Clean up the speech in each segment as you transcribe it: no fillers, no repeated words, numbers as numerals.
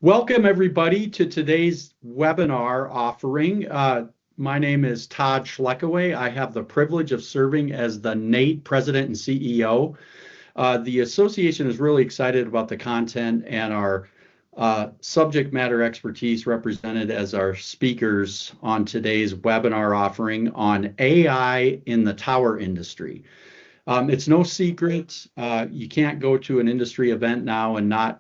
Welcome, everybody, to today's webinar offering. My name is Todd Schleckaway. I have the privilege of serving as the NATE President and CEO. The association is really excited about the content and our subject matter expertise represented as our speakers on today's webinar offering on AI in the tower industry. It's no secret, you can't go to an industry event now and not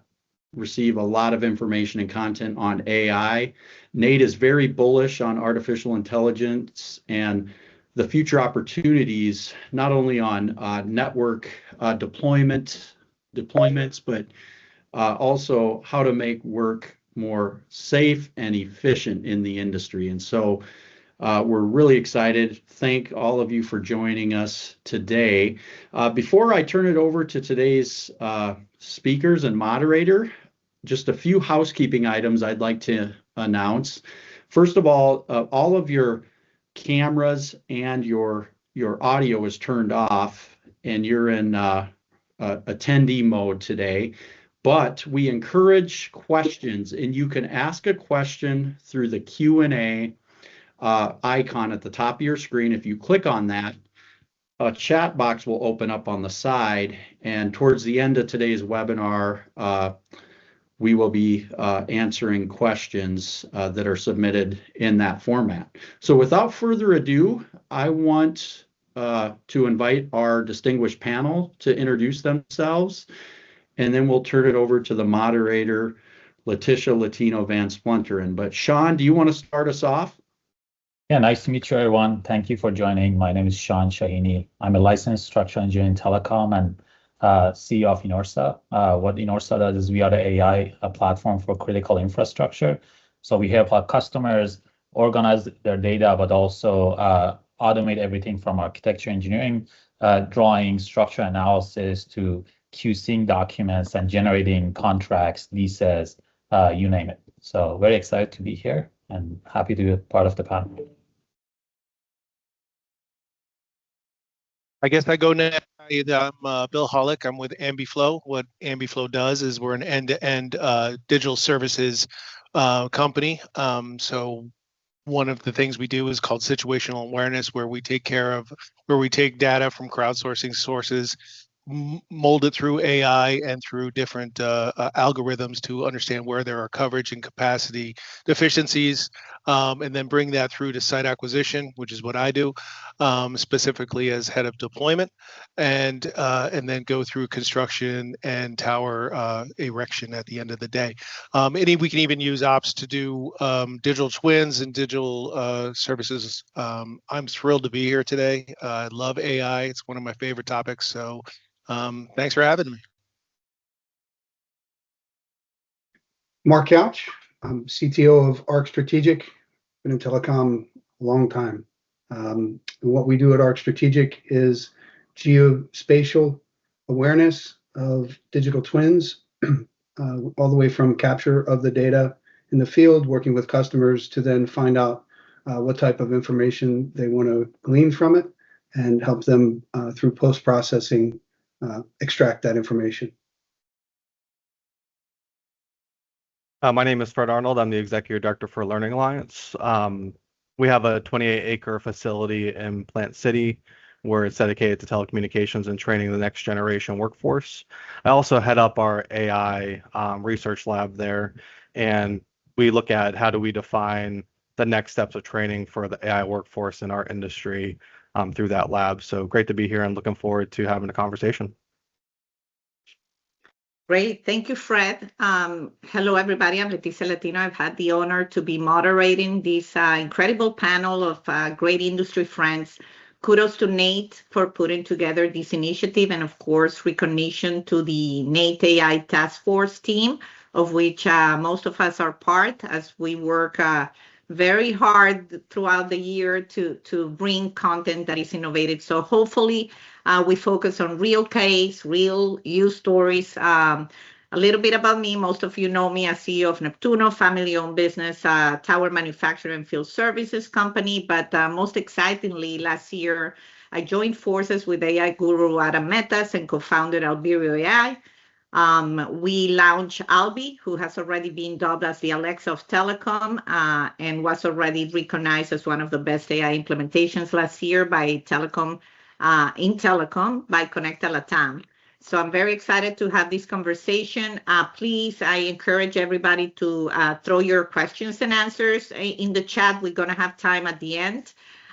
receive a lot of information and content on AI. Nate is very bullish on artificial intelligence and the future opportunities, not only on network deployments, but also how to make work more safe and efficient in the industry. And so we're really excited. Thank all of you for joining us today. Before I turn it over to today's speakers and moderator, just a few housekeeping items I'd like to announce. First of all of your cameras and your audio is turned off and you're in attendee mode today. But we encourage questions, and you can ask a question through the Q&A icon at the top of your screen. If you click on that, a chat box will open up on the side, and towards the end of today's webinar, we will be answering questions that are submitted in that format. So without further ado, I want to invite our distinguished panel to introduce themselves, and then we'll turn it over to the moderator, Letitia Latino Van Splunteren. But Sean, do you want to start us off? Yeah, nice to meet you, everyone. Thank you for joining. My name is Sean Shahini. I'm a licensed structural engineer in telecom and CEO of Inorsa. What Inorsa does is we are the AI platform for critical infrastructure. So we help our customers organize their data, but also automate everything from architecture engineering, drawing, structure analysis to QCing documents and generating contracts, leases, you name it. So very excited to be here and happy to be part of the panel. I guess I go next. I'm Bill Hollick. I'm with Ambiflow. What Ambiflow does is we're an end-to-end digital services company. So one of the things we do is called situational awareness, where we take data from crowdsourcing sources, mold it through AI and through different algorithms to understand where there are coverage and capacity deficiencies, and then bring that through to site acquisition, which is what I do, specifically as head of deployment, and then go through construction and tower erection at the end of the day. We can even use ops to do digital twins and digital services. I'm thrilled to be here today. I love AI. It's one of my favorite topics. So thanks for having me. Mark Couch, I'm CTO of ARC Strategic. Been in telecom a long time. And what we do at ARC Strategic is geospatial awareness of digital twins, all the way from capture of the data in the field, working with customers to then find out what type of information they want to glean from it and help them through post-processing extract that information. My name is Fred Arnold. I'm the Executive Director for Learning Alliance. We have a 28-acre facility in Plant City where it's dedicated to telecommunications and training the next generation workforce. I also head up our AI research lab there, and we look at how do we define the next steps of training for the AI workforce in our industry through that lab. So great to be here and looking forward to having a conversation. Great. Thank you, Fred. Hello, everybody. I'm Leticia Latino. I've had the honor to be moderating this incredible panel of great industry friends. Kudos to Nate for putting together this initiative, and of course, recognition to the Nate AI Task Force team, of which most of us are part, as we work very hard throughout the year to bring content that is innovative. So hopefully we focus on real case, real use stories. A little bit about me. Most of you know me as CEO of Neptuno, family-owned business, tower manufacturer and field services company. But most excitingly, last year, I joined forces with AI guru Adam Metas and co-founded Alberio AI, We launched Albi, who has already been dubbed as the Alexa of telecom, and was already recognized as one of the best AI implementations last year by telecom, in telecom by Conecta Latam. So I'm very excited to have this conversation. Please, I encourage everybody to throw your questions and answers in the chat. We're going to have time at the end.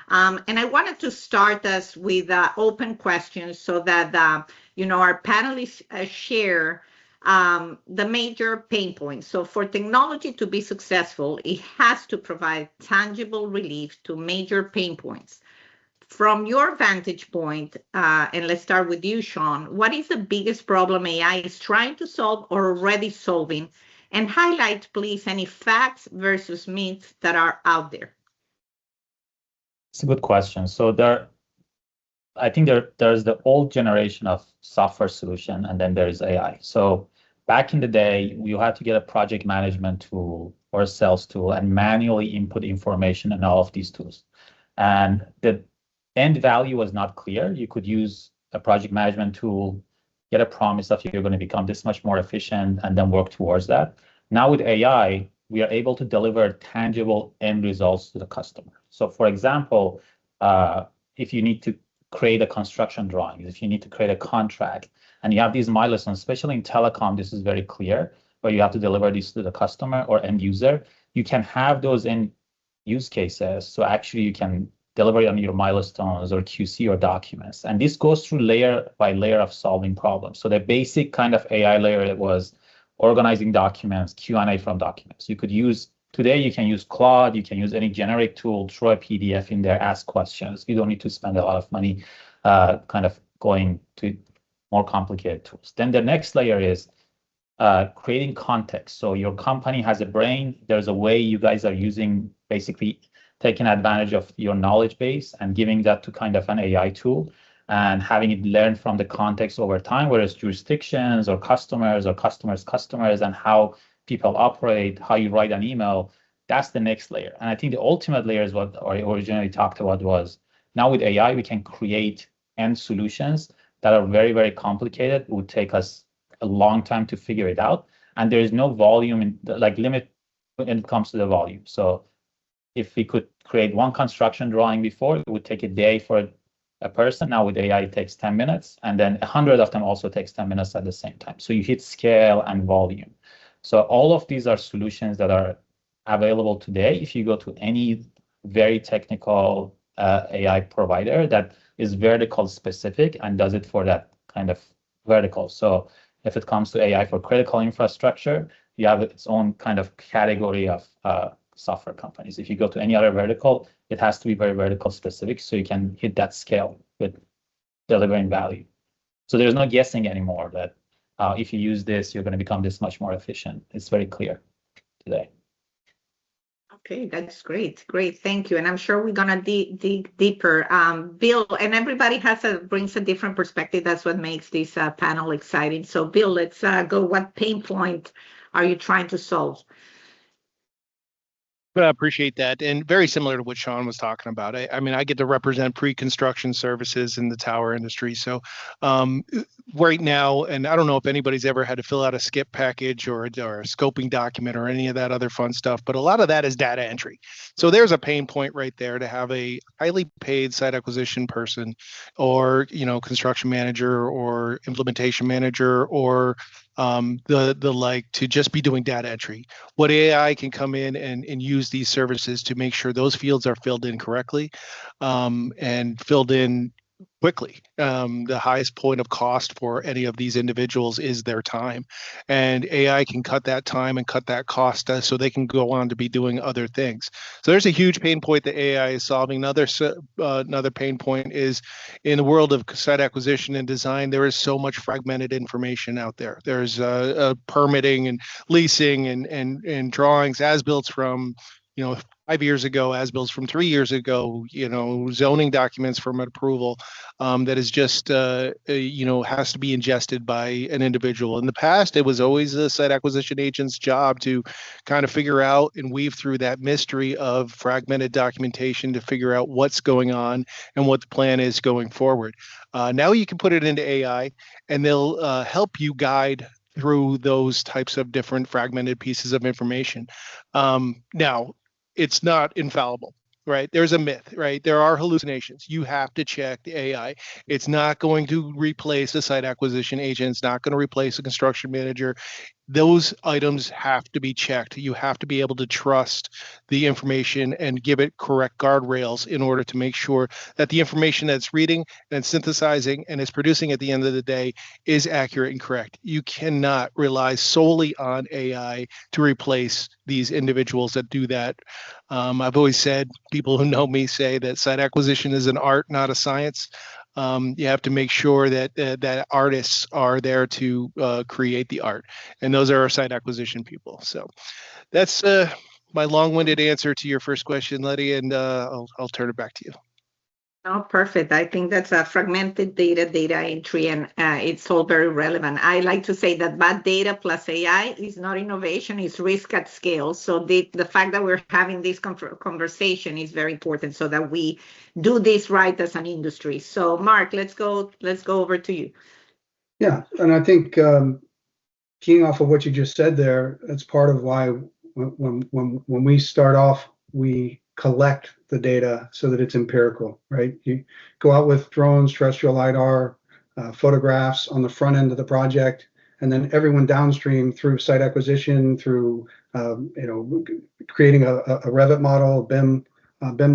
And I wanted to start us with open questions so that our panelists share the major pain points. So for technology to be successful, it has to provide tangible relief to major pain points. From your vantage point, and let's start with you, Sean, what is the biggest problem AI is trying to solve or already solving? And highlight, please, any facts versus myths that are out there. It's a good question. So I think there's the old generation of software solution, and then there's AI. So back in the day, you had to get a project management tool or a sales tool and manually input information in all of these tools. And the end value was not clear. You could use a project management tool, get a promise that you're going to become this much more efficient, and then work towards that. Now with AI, we are able to deliver tangible end results to the customer. So for example, if you need to create a construction drawing, if you need to create a contract, and you have these milestones, especially in telecom, this is very clear, where you have to deliver these to the customer or end user, you can have those in use cases. So actually you can deliver on your milestones or QC or documents. And this goes through layer by layer of solving problems. So the basic kind of AI layer was organizing documents, Q&A from documents. Today you can use Claude, you can use any generic tool, throw a PDF in there, ask questions. You don't need to spend a lot of money kind of going to more complicated tools. Then the next layer is creating context. So your company has a brain. There's a way you guys are using, basically taking advantage of your knowledge base and giving that to kind of an AI tool and having it learn from the context over time, whether it's jurisdictions or customers and how people operate, how you write an email. That's the next layer. And I think the ultimate layer is what I originally talked about was now with AI, we can create end solutions that are very, very complicated. It would take us a long time to figure it out. And there is no volume limit when it comes to the volume. So if we could create one construction drawing before, it would take a day for a person. Now with AI, it takes 10 minutes. And then 100 of them also takes 10 minutes at the same time. So you hit scale and volume. So all of these are solutions that are available today. If you go to any very technical AI provider that is vertical specific and does it for that kind of vertical. So if it comes to AI for critical infrastructure, you have its own kind of category of software companies. If you go to any other vertical, it has to be very vertical specific so you can hit that scale with delivering value. So there's no guessing anymore that if you use this, you're going to become this much more efficient. It's very clear today. Okay, that's great. Great, thank you. And I'm sure we're gonna dig deeper. Bill, and everybody brings a different perspective. That's what makes this panel exciting. So Bill, let's go. What pain point are you trying to solve? I appreciate that. And very similar to what Sean was talking about. I mean, I get to represent pre-construction services in the tower industry. So right now, and I don't know if anybody's ever had to fill out a skip package or a scoping document or any of that other fun stuff, but a lot of that is data entry. So there's a pain point right there to have a highly paid site acquisition person or, construction manager or implementation manager or the like to just be doing data entry. What AI can come in and use these services to make sure those fields are filled in correctly and filled in quickly. The highest point of cost for any of these individuals is their time, and AI can cut that time and cut that cost so they can go on to be doing other things. So there's a huge pain point that AI is solving. Another pain point is in the world of site acquisition and design, there is so much fragmented information out there. There's permitting and leasing and drawings, as-built from 5 years ago, as-bills from 3 years ago, zoning documents from an approval that is just, has to be ingested by an individual. In the past, it was always a site acquisition agent's job to kind of figure out and weave through that mystery of fragmented documentation to figure out what's going on and what the plan is going forward. Now you can put it into AI and they'll help you guide through those types of different fragmented pieces of information. Now, it's not infallible, right? There's a myth, right? There are hallucinations. You have to check the AI. It's not going to replace a site acquisition agent. It's not going to replace a construction manager. Those items have to be checked. You have to be able to trust the information and give it correct guardrails in order to make sure that the information that's reading and synthesizing and is producing at the end of the day is accurate and correct. You cannot rely solely on AI to replace these individuals that do that. I've always said, people who know me say that site acquisition is an art, not a science. You have to make sure that that artists are there to create the art, and those are our site acquisition people. So that's my long-winded answer to your first question, Letty, and I'll turn it back to you. Oh, perfect. I think that's a fragmented data entry, and it's all very relevant. I like to say that bad data plus AI is not innovation, it's risk at scale. So the fact that we're having this conversation is very important so that we do this right as an industry. So Mark, let's go over to you. Yeah, and I think keying off of what you just said there, that's part of why when we start off, we collect the data so that it's empirical, right? You go out with drones, terrestrial LiDAR, photographs on the front end of the project, and then everyone downstream through site acquisition, through creating a Revit model, BIM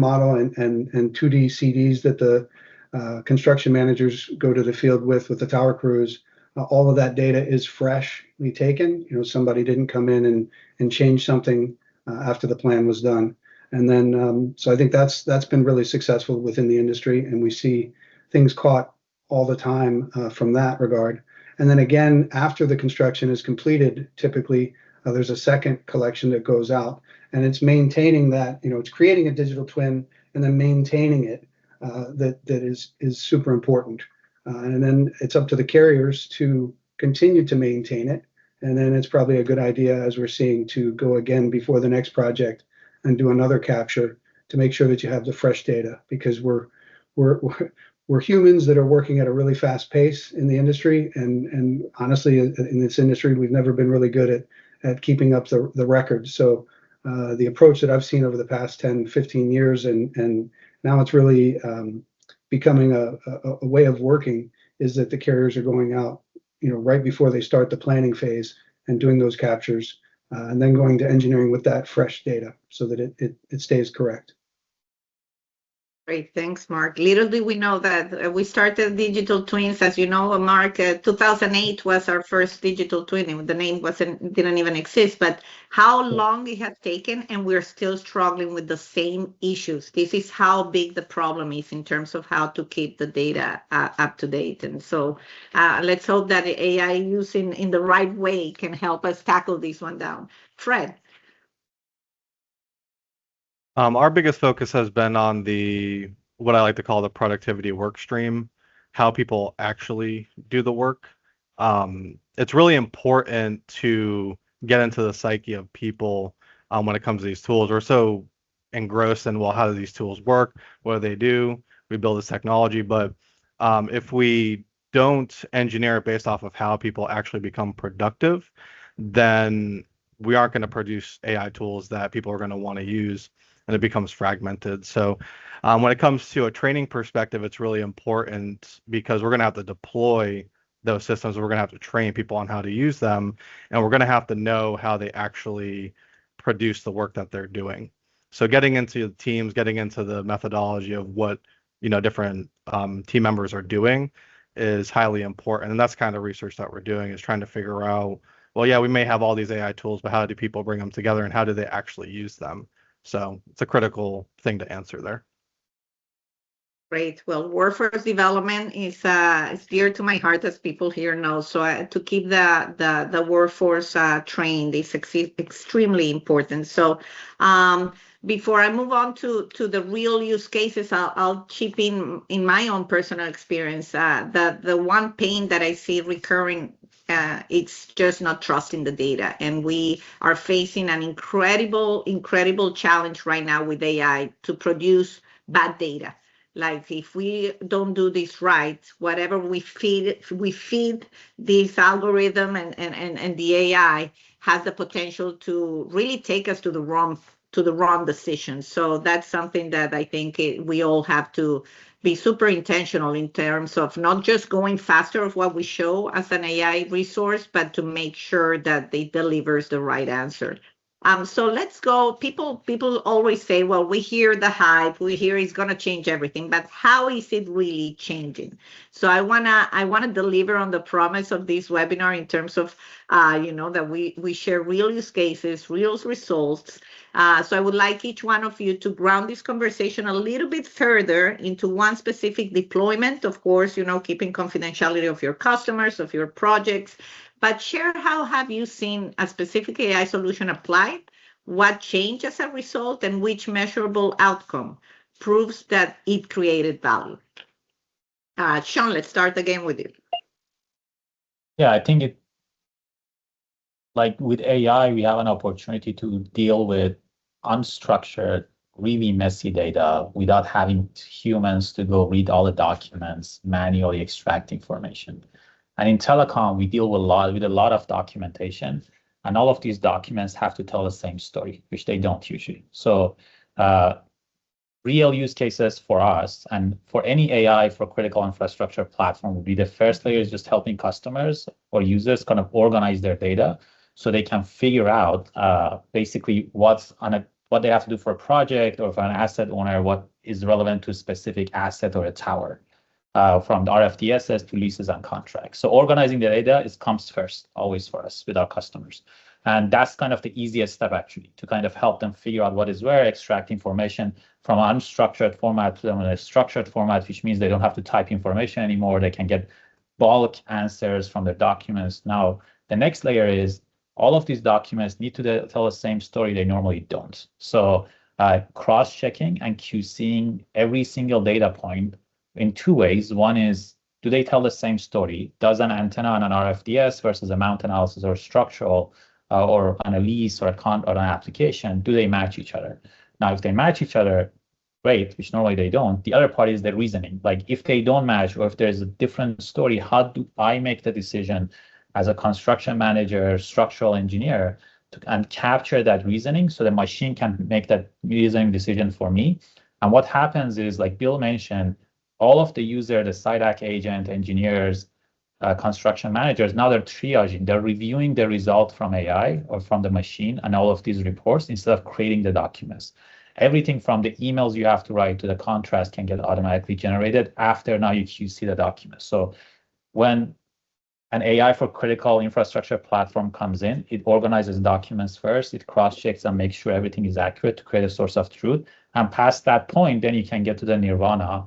model, and 2D CDs that the construction managers go to the field with the tower crews. All of that data is freshly taken. Somebody didn't come in and change something after the plan was done. And then, so I think that's been really successful within the industry, and we see things caught all the time from that regard. And then again, after the construction is completed, typically there's a second collection that goes out, and it's maintaining that. It's creating a digital twin and then maintaining it. That is super important. And then it's up to the carriers to continue to maintain it. And then it's probably a good idea, as we're seeing, to go again before the next project and do another capture to make sure that you have the fresh data, because we're humans that are working at a really fast pace in the industry, and honestly, in this industry, we've never been really good at keeping up the records. So the approach that I've seen over the past 10, 15 years, and now it's really becoming a way of working, is that the carriers are going out, right before they start the planning phase and doing those captures. And then going to engineering with that fresh data so that it stays correct. Great, thanks, Mark. Little did we know that we started digital twins, as you know, Mark. 2008 was our first digital twin. The name didn't even exist, but how long it has taken, and we're still struggling with the same issues. This is how big the problem is in terms of how to keep the data up to date. And so let's hope that the AI used in the right way can help us tackle this one down. Fred. Our biggest focus has been on what I like to call the productivity work stream, how people actually do the work. It's really important to get into the psyche of people when it comes to these tools. We're so engrossed in, well, how do these tools work? What do they do? We build this technology, but if we don't engineer it based off of how people actually become productive, then we aren't going to produce AI tools that people are going to want to use, and it becomes fragmented. So when it comes to a training perspective, it's really important because we're going to have to deploy those systems. We're going to have to train people on how to use them, and we're going to have to know how they actually produce the work that they're doing. So getting into the teams, getting into the methodology of what different team members are doing is highly important. And that's kind of research that we're doing, is trying to figure out, well, yeah, we may have all these AI tools, but how do people bring them together, and how do they actually use them? So it's a critical thing to answer there. Great. Well, workforce development is dear to my heart, as people here know. So to keep the workforce trained is extremely important. So before I move on to the real use cases, I'll chip in my own personal experience. The one pain that I see recurring, it's just not trusting the data. And we are facing an incredible challenge right now with AI to produce bad data. Like if we don't do this right, whatever we feed this algorithm and the AI has the potential to really take us to the wrong decision. So that's something that I think we all have to be super intentional in terms of not just going faster of what we show as an AI resource, but to make sure that it delivers the right answer. So let's go. People always say, well, we hear the hype, we hear it's going to change everything, but how is it really changing? So I wanna deliver on the promise of this webinar in terms of that we share real use cases, real results. So I would like each one of you to ground this conversation a little bit further into one specific deployment, of course, keeping confidentiality of your customers, of your projects, but share how have you seen a specific AI solution applied, what changed as a result, and which measurable outcome proves that it created value. Sean, let's start again with you. Yeah, I think like with AI, we have an opportunity to deal with unstructured, really messy data without having humans to go read all the documents, manually extract information. And in telecom, we deal with a lot of documentation, and all of these documents have to tell the same story, which they don't usually. So real use cases for us and for any AI for critical infrastructure platform would be the first layer is just helping customers or users kind of organize their data so they can figure out basically what they have to do for a project, or for an asset owner, what is relevant to a specific asset or a tower. From the RFDSs to leases and contracts. So organizing the data comes first, always for us with our customers. And that's kind of the easiest step, actually, to kind of help them figure out what is where, extract information from an unstructured format to a structured format, which means they don't have to type information anymore. They can get bulk answers from their documents. Now, the next layer is all of these documents need to tell the same story they normally don't. So cross-checking and QCing every single data point in two ways. One is, do they tell the same story? Does an antenna on an RFDS versus a mount analysis or structural or on a lease or an application, do they match each other? Now, if they match each other, great, which normally they don't. The other part is the reasoning. Like if they don't match, or if there's a different story, how do I make the decision as a construction manager, structural engineer, and capture that reasoning so the machine can make that reasoning decision for me? And what happens is, like Bill mentioned, all of the user, the SIDAC agent, engineers, construction managers, now they're triaging, they're reviewing the result from AI or from the machine and all of these reports instead of creating the documents. Everything from the emails you have to write to the contrast can get automatically generated after now you QC the documents. So when an AI for critical infrastructure platform comes in, it organizes documents first, it cross-checks and makes sure everything is accurate to create a source of truth. And past that point, then you can get to the nirvana,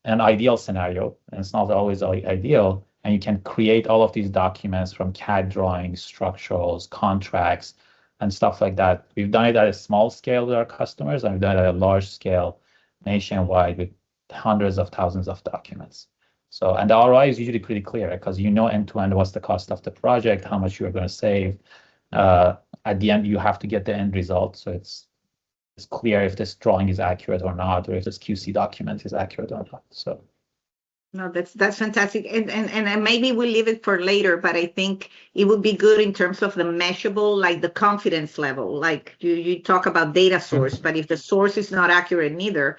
an ideal scenario, and it's not always ideal, and you can create all of these documents from CAD drawings, structurals, contracts, and stuff like that. We've done it at a small scale with our customers, and we've done it at a large scale nationwide with hundreds of thousands of documents. So, and the ROI is usually pretty clear because you know end to end what's the cost of the project, how much you're going to save. At the end, you have to get the end result. So it's clear if this drawing is accurate or not, or if this QC document is accurate or not. So. No, that's fantastic. And maybe we'll leave it for later, but I think it would be good in terms of the measurable, like the confidence level. Like you talk about data source, but if the source is not accurate neither,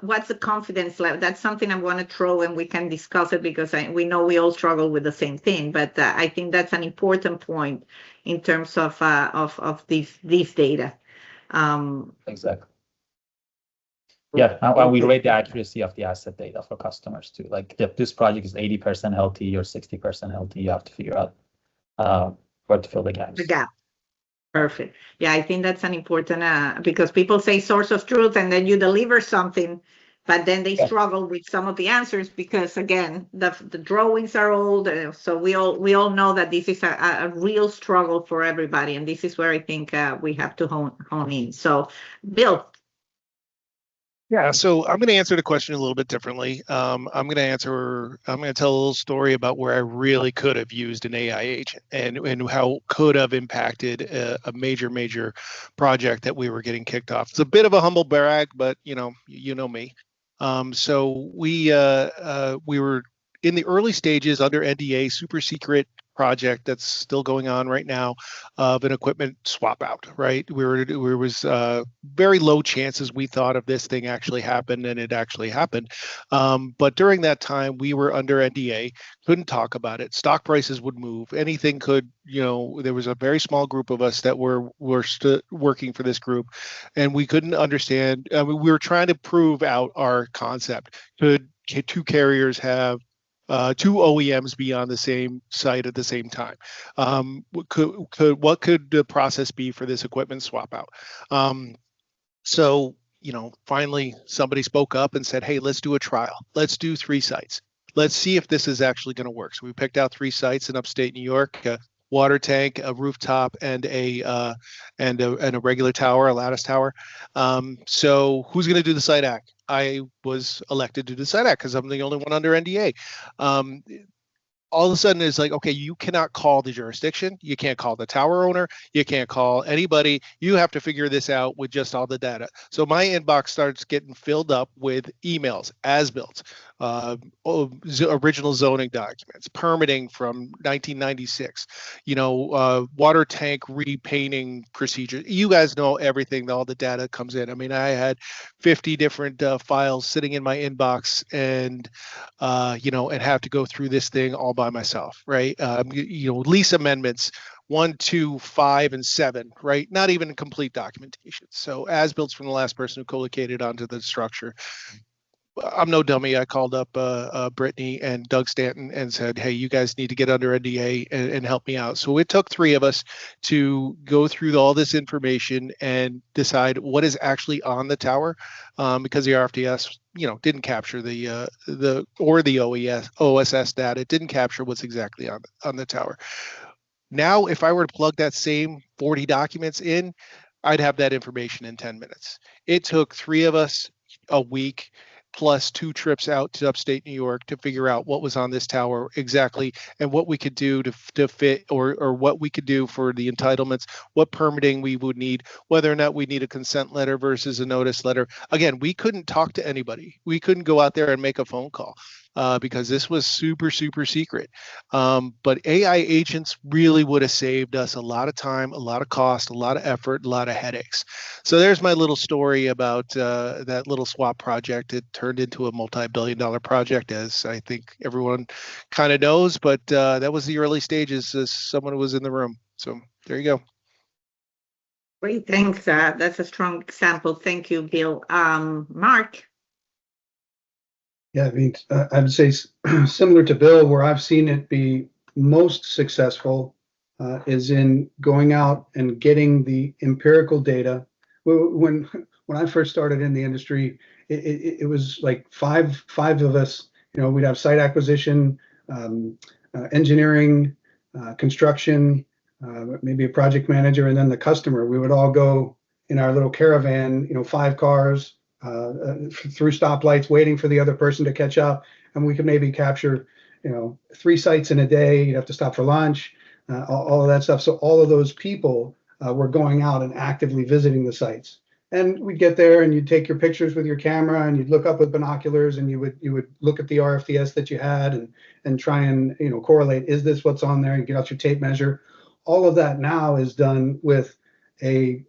what's the confidence level? That's something I want to throw and we can discuss it because we know we all struggle with the same thing. But I think that's an important point in terms of this data. Exactly. Yeah, and we rate the accuracy of the asset data for customers too. Like if this project is 80% healthy or 60% healthy, you have to figure out where to fill the gaps. The gap. Perfect. Yeah, I think that's an important because people say source of truth and then you deliver something, but then they struggle with some of the answers because again, the drawings are old. So we all know that this is a real struggle for everybody, and this is where I think we have to hone in. So, Bill. Yeah, so I'm going to answer the question a little bit differently. I'm going to tell a little story about where I really could have used an AI agent and how it could have impacted a major project that we were getting kicked off. It's a bit of a humble brag, but you know me. So we were in the early stages under NDA, super secret project that's still going on right now of an equipment swap out, right? We was very low chances we thought of this thing actually happened, and it actually happened. But during that time, we were under NDA, couldn't talk about it. Stock prices would move. Anything could, there was a very small group of us that were working for this group, and we couldn't understand. We were trying to prove out our concept. Could two carriers have two OEMs be on the same site at the same time? What could the process be for this equipment swap out? So finally somebody spoke up and said, hey, let's do a trial. Let's do 3 sites. Let's see if this is actually going to work. So we picked out 3 sites in upstate New York: a water tank, a rooftop, and a regular tower, a lattice tower. So who's going to do the site act? I was elected to do the site act because I'm the only one under NDA. All of a sudden it's like, okay, you cannot call the jurisdiction, you can't call the tower owner, you can't call anybody, you have to figure this out with just all the data. So my inbox starts getting filled up with emails, as-built, original zoning documents, permitting from 1996, water tank repainting procedures. You guys know everything, all the data comes in. I mean, I had 50 different files sitting in my inbox, and and have to go through this thing all by myself, right? Lease amendments 1, 2, 5, and 7, right? Not even complete documentation. So as-built from the last person who co-located onto the structure. I'm no dummy. I called up Brittany and Doug Stanton and said, hey, you guys need to get under NDA and help me out. So it took 3 of us to go through all this information and decide what is actually on the tower, because the RFDS, didn't capture the OSS data. It didn't capture what's exactly on the tower. Now, if I were to plug that same 40 documents in, I'd have that information in 10 minutes. It took 3 of us a week, plus 2 trips out to upstate New York to figure out what was on this tower exactly, and what we could do to fit, or what we could do for the entitlements, what permitting we would need, whether or not we need a consent letter versus a notice letter. Again, we couldn't talk to anybody. We couldn't go out there and make a phone call because this was super, super secret. But AI agents really would have saved us a lot of time, a lot of cost, a lot of effort, a lot of headaches. So there's my little story about that little swap project. It turned into a multi-billion-dollar project, as I think everyone kind of knows, but that was the early stages as someone who was in the room. So there you go. Great, thanks. That's a strong example. Thank you, Bill. Mark? Yeah, I mean, I would say similar to Bill, where I've seen it be most successful is in going out and getting the empirical data. When I first started in the industry, it was like five of us. We'd have site acquisition, engineering, construction, maybe a project manager, and then the customer. We would all go in our little caravan, 5 cars. Through stoplights, waiting for the other person to catch up, and we could maybe capture, 3 sites in a day. You'd have to stop for lunch, all of that stuff. So all of those people were going out and actively visiting the sites, and we'd get there, and you'd take your pictures with your camera, and you'd look up with binoculars, and you would look at the RFDS that you had, and try and correlate, is this what's on there, and get out your tape measure. All of that now is done with a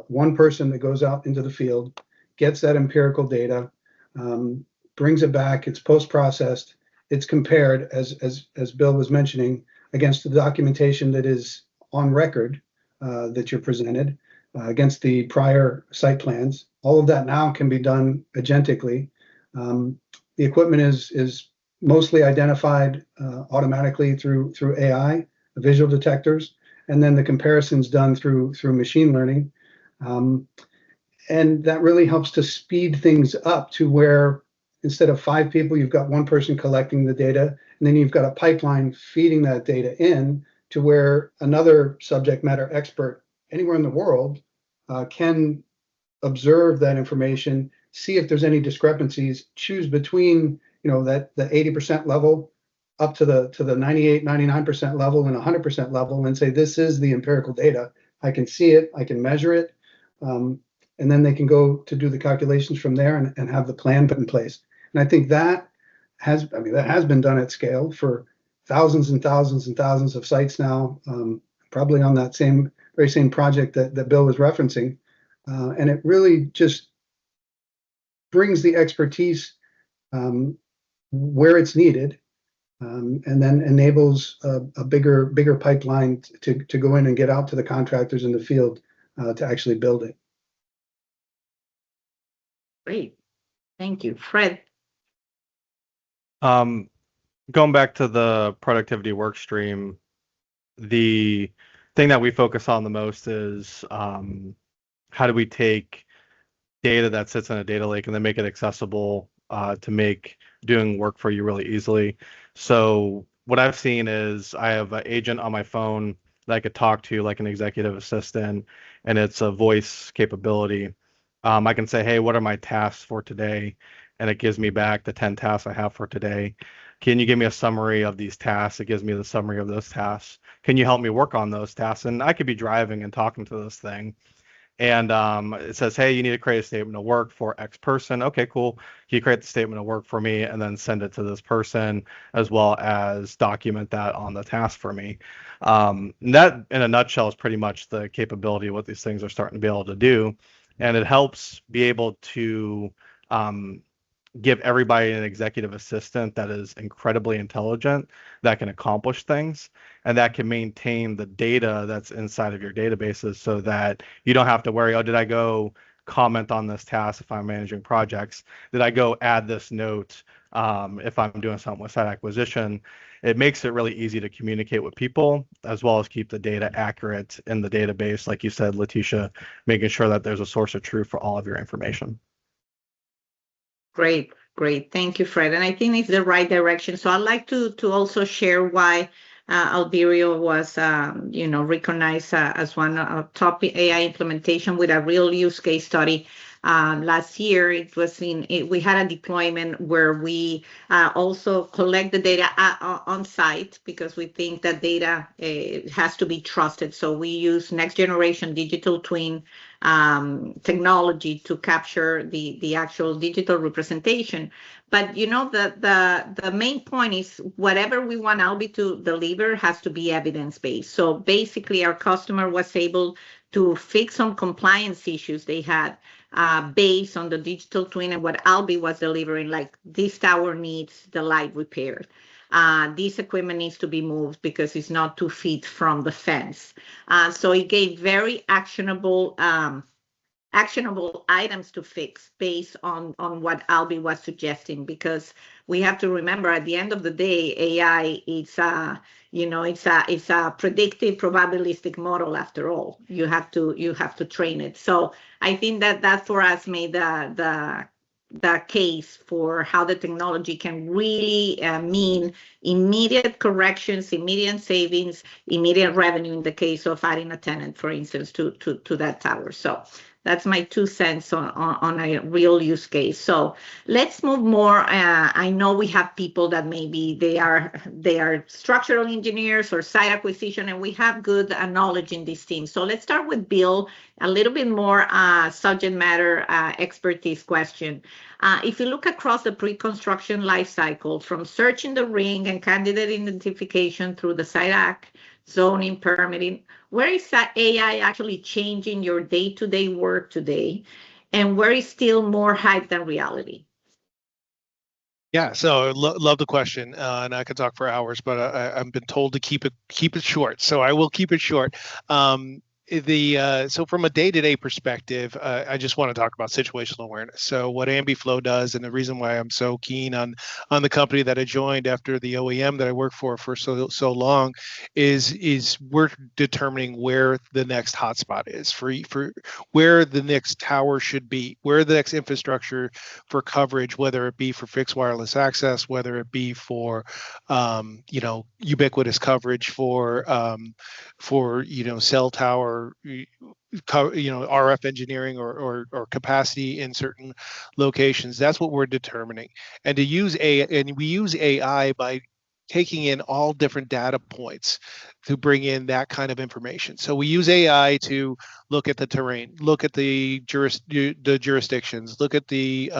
one person that goes out into the field, gets that empirical data, brings it back, it's post-processed, it's compared, as Bill was mentioning, against the documentation that is on record that you're presented, against the prior site plans. All of that now can be done agentically. The equipment is mostly identified automatically through AI, visual detectors, and then the comparisons done through machine learning. And that really helps to speed things up to where instead of 5 people, you've got 1 person collecting the data, and then you've got a pipeline feeding that data in to where another subject matter expert anywhere in the world can observe that information, see if there's any discrepancies, choose between that 80% level up to the 98, 99% level and 100% level, and say, this is the empirical data. I can see it, I can measure it. and then they can go to do the calculations from there and have the plan put in place. And I think that has been done at scale for thousands and thousands and thousands of sites now, probably on that very same project that Bill was referencing. And it really just brings the expertise where it's needed, and then enables a bigger pipeline to go in and get out to the contractors in the field to actually build it. Great. Thank you. Fred. Going back to the productivity work stream, the thing that we focus on the most is how do we take data that sits in a data lake and then make it accessible to make doing work for you really easily. So what I've seen is I have an agent on my phone that I could talk to, like an executive assistant, and it's a voice capability. I can say, hey, what are my tasks for today? And it gives me back the 10 tasks I have for today. Can you give me a summary of these tasks? It gives me the summary of those tasks. Can you help me work on those tasks? And I could be driving and talking to this thing. And it says, hey, you need to create a statement of work for X person. Okay, cool. Can you create the statement of work for me and then send it to this person, as well as document that on the task for me? That, in a nutshell, is pretty much the capability of what these things are starting to be able to do. And it helps be able to give everybody an executive assistant that is incredibly intelligent, that can accomplish things, and that can maintain the data that's inside of your databases, so that you don't have to worry, oh, did I go comment on this task if I'm managing projects? Did I go add this note if I'm doing something with site acquisition? It makes it really easy to communicate with people, as well as keep the data accurate in the database. Like you said, Leticia, making sure that there's a source of truth for all of your information. Great. Thank you, Fred. And I think it's the right direction. So I'd like to also share why Alberio was, recognized as one of top AI implementation with a real use case study. Last year, we had a deployment where we also collect the data on site, because we think that data has to be trusted. So we use next generation digital twin technology to capture the actual digital representation. But the main point is, whatever we want Albi to deliver has to be evidence-based. So basically, our customer was able to fix some compliance issues they had based on the digital twin and what Albi was delivering, like this tower needs the light repaired. This equipment needs to be moved because it's not 2 feet from the fence. So it gave very actionable items to fix based on what Albi was suggesting, because we have to remember, at the end of the day, AI it's a predictive probabilistic model. After all, you have to train it. So I think that for us made the case for how the technology can really mean immediate corrections, immediate savings, immediate revenue in the case of adding a tenant, for instance, to that tower. So that's my 2 cents on a real use case. So let's move more. I know we have people that maybe they are structural engineers or site acquisition, and we have good knowledge in this team. So let's start with Bill, a little bit more subject matter expertise question. If you look across the pre-construction life cycle, from searching the ring and candidate identification through the site act, zoning, permitting, where is that AI actually changing your day-to-day work today, and where is still more hype than reality? Yeah, so love the question, and I could talk for hours, but I've been told to keep it short, so I will keep it short. So from a day-to-day perspective, I just want to talk about situational awareness. So what AmbiFlow does, and the reason why I'm so keen on the company that I joined after the OEM that I worked for so long, is we're determining where the next hotspot is for where the next tower should be, where the next infrastructure for coverage, whether it be for fixed wireless access, whether it be for ubiquitous coverage for cell tower, RF engineering or capacity in certain locations. That's what we're determining. And we use AI by taking in all different data points to bring in that kind of information. So we use AI to look at the terrain, look at the jurisdictions, look at the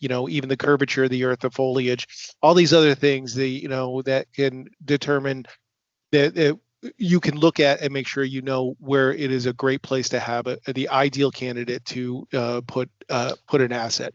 even the curvature of the earth, the foliage, all these other things that can determine that you can look at and make sure you know where it is a great place to have the ideal candidate to put an asset.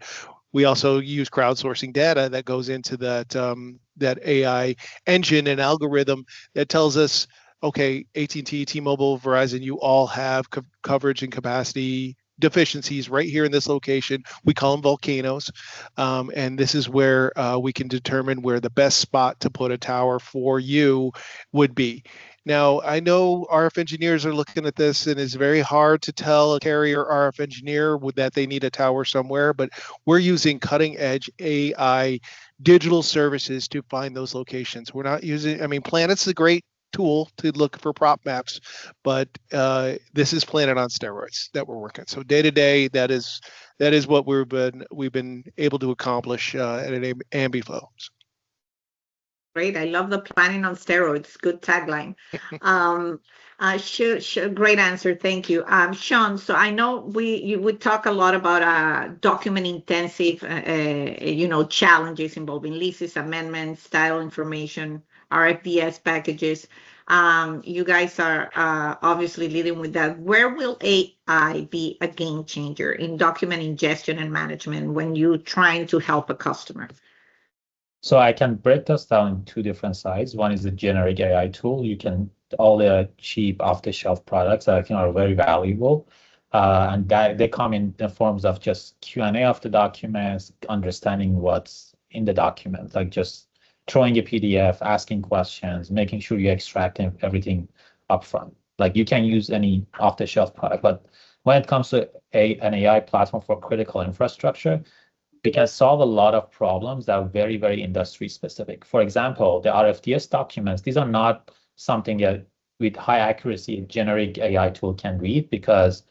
We also use crowdsourcing data that goes into that AI engine and algorithm that tells us, okay, AT&T, T-Mobile, Verizon, you all have coverage and capacity deficiencies right here in this location. We call them volcanoes, and this is where we can determine where the best spot to put a tower for you would be. Now, I know RF engineers are looking at this, and it's very hard to tell a carrier RF engineer that they need a tower somewhere, but we're using cutting edge AI digital services to find those locations. We're not using, Planet's a great tool to look for prop maps, but this is Planet on steroids that we're working. So day to day, that is what we've been able to accomplish at an AmbiFlow. Great. I love the planning on steroids. Good tagline. Sure, great answer. Thank you. Sean, so I know you would talk a lot about document intensive, challenges involving leases, amendments, style information, RFDS packages. You guys are obviously leading with that. Where will AI be a game changer in document ingestion and management when you're trying to help a customer? So I can break this down in two different sides. One is the generic AI tool. All the cheap off-the-shelf products that I think are very valuable. And that they come in the forms of just Q&A of the documents, understanding what's in the document, like just throwing a PDF, asking questions, making sure you extract everything upfront. Like you can use any off-the-shelf product, but when it comes to an AI platform for critical infrastructure, we can solve a lot of problems that are very, very industry specific. For example, the RFDS documents, these are not something that with high accuracy, a generic AI tool can read because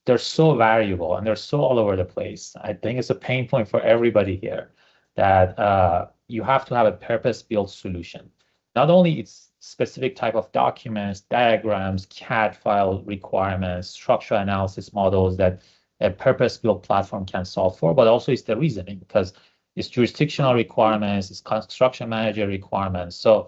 they're so variable and they're so all over the place. I think it's a pain point for everybody here that you have to have a purpose-built solution. Not only it's specific type of documents, diagrams, CAD file requirements, structural analysis models that a purpose-built platform can solve for, but also it's the reasoning because it's jurisdictional requirements, it's construction manager requirements. So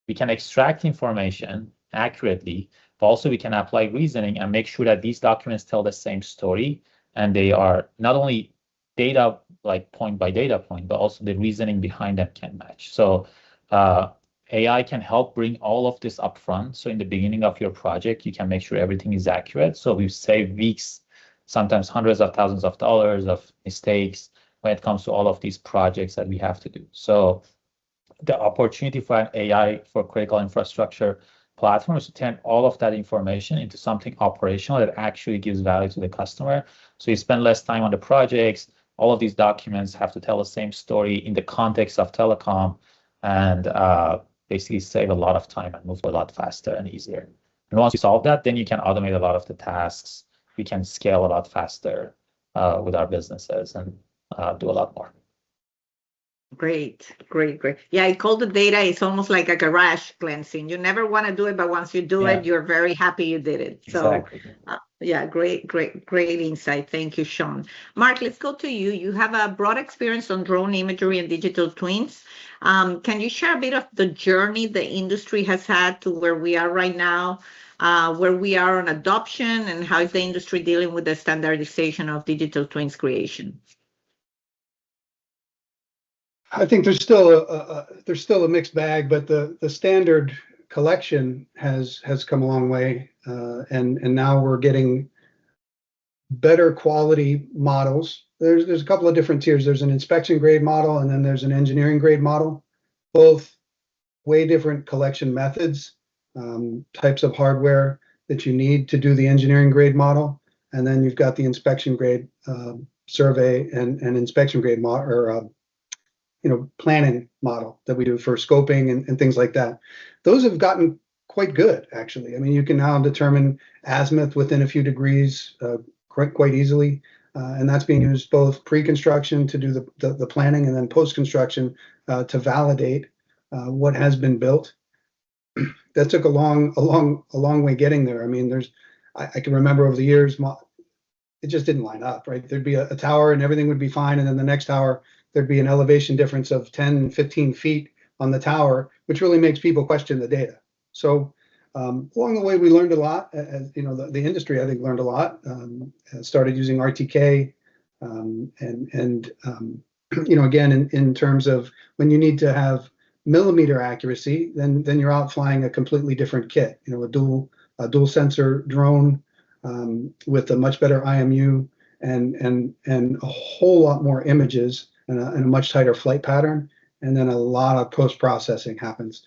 we can extract information accurately, but also we can apply reasoning and make sure that these documents tell the same story and they are not only data like point by data point, but also the reasoning behind them can match. So AI can help bring all of this upfront. So in the beginning of your project, you can make sure everything is accurate. So we've saved weeks, sometimes hundreds of thousands of dollars of mistakes when it comes to all of these projects that we have to do. So the opportunity for an AI for critical infrastructure platform is to turn all of that information into something operational that actually gives value to the customer. So you spend less time on the projects. All of these documents have to tell the same story in the context of telecom and basically save a lot of time and move a lot faster and easier. And once you solve that, then you can automate a lot of the tasks. We can scale a lot faster with our businesses and do a lot more. Great. Yeah, I call the data, it's almost like a garage cleansing. You never want to do it, but once you do it, you're very happy you did it. So exactly. Yeah, great insight. Thank you, Sean. Mark, let's go to you. You have a broad experience on drone imagery and digital twins. Can you share a bit of the journey the industry has had to where we are right now, where we are on adoption, and how is the industry dealing with the standardization of digital twins creation? I think there's still a mixed bag, but the standard collection has come a long way, and now we're getting better quality models. There's a couple of different tiers. There's an inspection grade model, and then there's an engineering grade model. Both way different collection methods, types of hardware that you need to do the engineering grade model, and then you've got the inspection grade survey and inspection grade model or planning model that we do for scoping and things like that. Those have gotten quite good, actually. I mean, you can now determine azimuth within a few degrees quite easily, and that's being used both pre-construction to do the planning and then post-construction to validate what has been built. That took a long way getting there. I mean, I can remember over the years, it just didn't line up, right? There'd be a tower and everything would be fine, and then the next tower there'd be an elevation difference of 10, 15 feet on the tower, which really makes people question the data. So along the way, we learned a lot. As you know, the industry, I think, learned a lot. Started using RTK, and you know, again, in terms of when you need to have millimeter accuracy, then you're out flying a completely different kit. You know, a dual sensor drone with a much better IMU and a whole lot more images and a much tighter flight pattern, and then a lot of post-processing happens.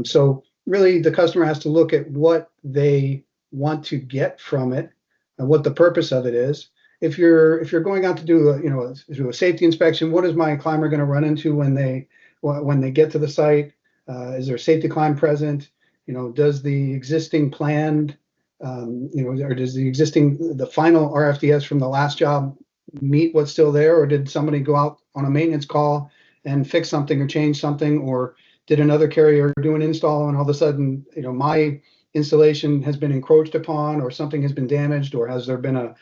So really, the customer has to look at what they want to get from it and what the purpose of it is. If you're going out to do a safety inspection, what is my climber going to run into when they get to the site? Is there a safety climb present? You know, does the existing planned or does the final RFDS from the last job meet what's still there, or did somebody go out on a maintenance call and fix something or change something, or did another carrier do an install and all of a sudden, you know, my installation has been encroached upon, or something has been damaged, or has there been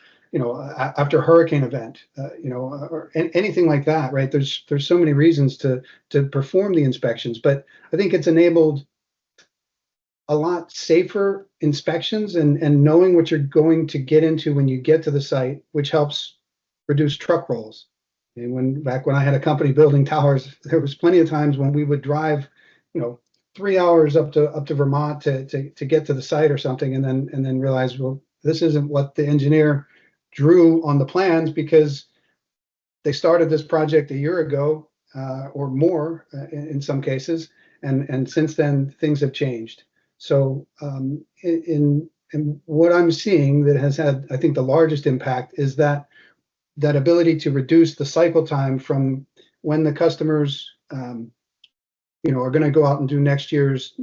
after a hurricane event, or anything like that, right? There's so many reasons to perform the inspections, but I think it's enabled a lot safer inspections and knowing what you're going to get into when you get to the site, which helps reduce truck rolls. And back when I had a company building towers, there was plenty of times when we would drive, 3 hours up to Vermont to get to the site or something, and then realize, well, this isn't what the engineer drew on the plans, because they started this project a year ago or more in some cases, and since then things have changed. So in what I'm seeing that has had, I think, the largest impact is that ability to reduce the cycle time from when the customers are going to go out and do next year's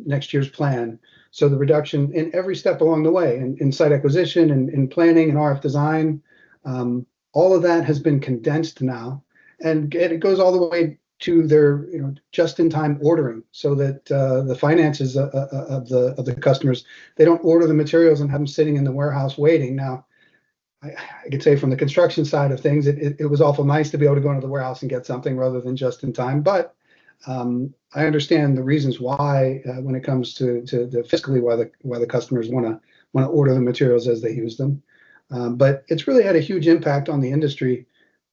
plan. So the reduction in every step along the way, in site acquisition and in planning and RF design, all of that has been condensed now, and it goes all the way to their just-in-time ordering, so that the finances of the customers, they don't order the materials and have them sitting in the warehouse waiting. Now, I could say from the construction side of things, it was awful nice to be able to go into the warehouse and get something rather than just in time. But I understand the reasons why when it comes to the fiscally why the customers want to order the materials as they use them. But it's really had a huge impact on the industry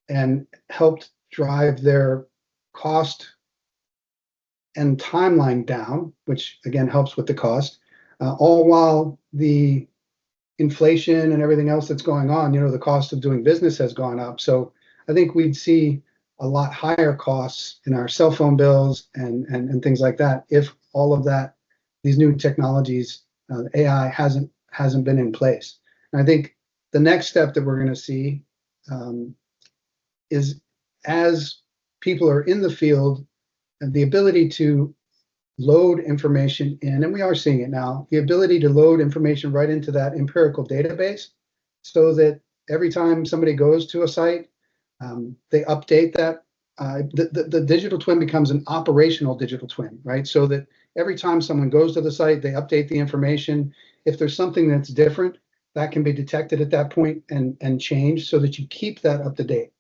and helped drive their cost and timeline down, which again helps with the cost, all while the inflation and everything else that's going on, the cost of doing business has gone up. So I think we'd see a lot higher costs in our cell phone bills and things like that if all of that, these new technologies, AI hasn't been in place. And I think the next step that we're going to see is, as people are in the field, and the ability to load information in, and we are seeing it now, the ability to load information right into that empirical database, so that every time somebody goes to a site, they update that. The digital twin becomes an operational digital twin, right? So that every time someone goes to the site, they update the information. If there's something that's different, that can be detected at that point and changed, so that you keep that up to date.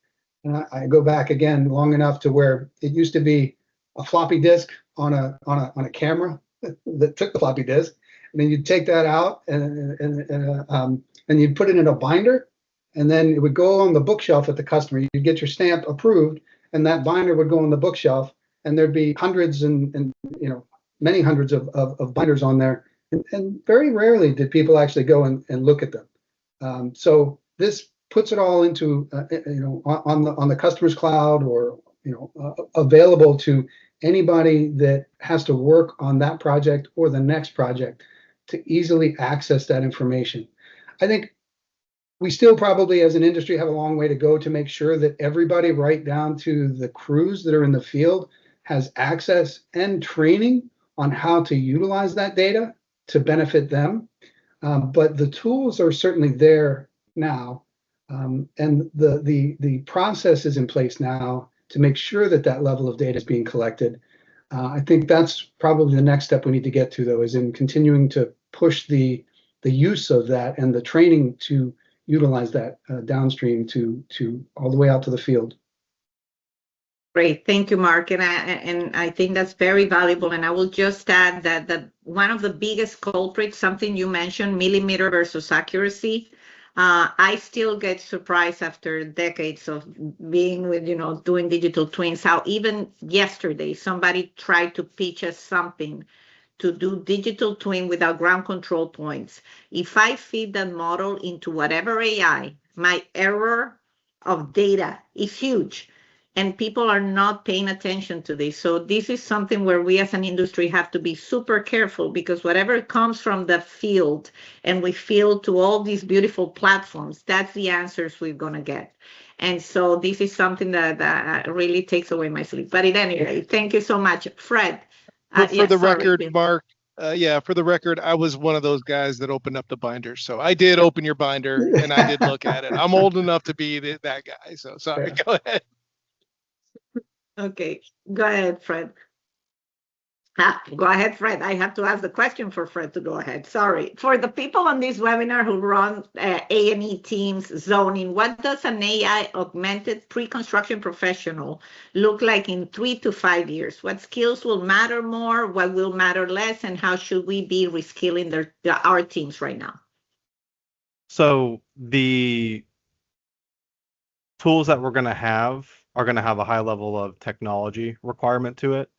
And I go back again long enough to where it used to be a floppy disk on a camera that took the floppy disk, and then you'd take that out and you'd put it in a binder, and then it would go on the bookshelf at the customer. You'd get your stamp approved, and that binder would go on the bookshelf, and there'd be hundreds and many hundreds of binders on there, and very rarely did people actually go and look at them. So this puts it all into on the customer's cloud, or available to anybody that has to work on that project or the next project to easily access that information. I think we still probably as an industry have a long way to go to make sure that everybody, right down to the crews that are in the field, has access and training on how to utilize that data to benefit them. But the tools are certainly there now, and the process is in place now to make sure that level of data is being collected. I think that's probably the next step we need to get to, though, is in continuing to push the use of that and the training to utilize that downstream to all the way out to the field. Great, thank you, Mark, and I think that's very valuable. And I will just add that one of the biggest culprits, something you mentioned, millimeter versus accuracy. I still get surprised after decades of being with, doing digital twins, how even yesterday somebody tried to pitch us something to do digital twin without ground control points. If I feed that model into whatever AI, my error of data is huge. And people are not paying attention to this. So this is something where we as an industry have to be super careful, because whatever comes from the field and we field to all these beautiful platforms, that's the answers we're going to get. And so this is something that really takes away my sleep. But at any rate, thank you so much. Fred. For the record, Mark, for the record, I was one of those guys that opened up the binder. So I did open your binder and I did look at it. I'm old enough to be that guy. So sorry, go ahead. Okay, go ahead, Fred. Go ahead, Fred. I have to ask the question for Fred to go ahead. Sorry. For the people on this webinar who run A&E teams, zoning, what does an AI augmented pre-construction professional look like in 3 to 5 years? What skills will matter more? What will matter less? And how should we be reskilling our teams right now? So the tools that we're going to have are going to have a high level of technology requirement to it.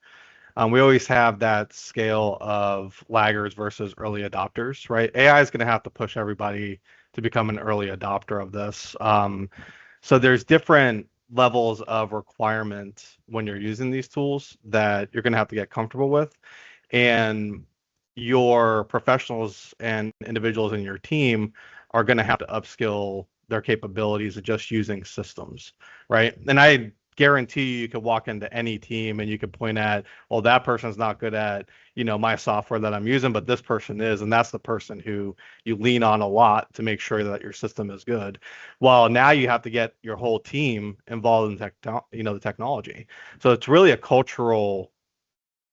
We always have that scale of laggards versus early adopters, right? AI is going to have to push everybody to become an early adopter of this. So there's different levels of requirement when you're using these tools that you're going to have to get comfortable with. And your professionals and individuals in your team are going to have to upskill their capabilities of just using systems, right? And I guarantee you could walk into any team and you could point at, well, that person's not good at, my software that I'm using, but this person is, and that's the person who you lean on a lot to make sure that your system is good. Well, now you have to get your whole team involved in the technology. So it's really a cultural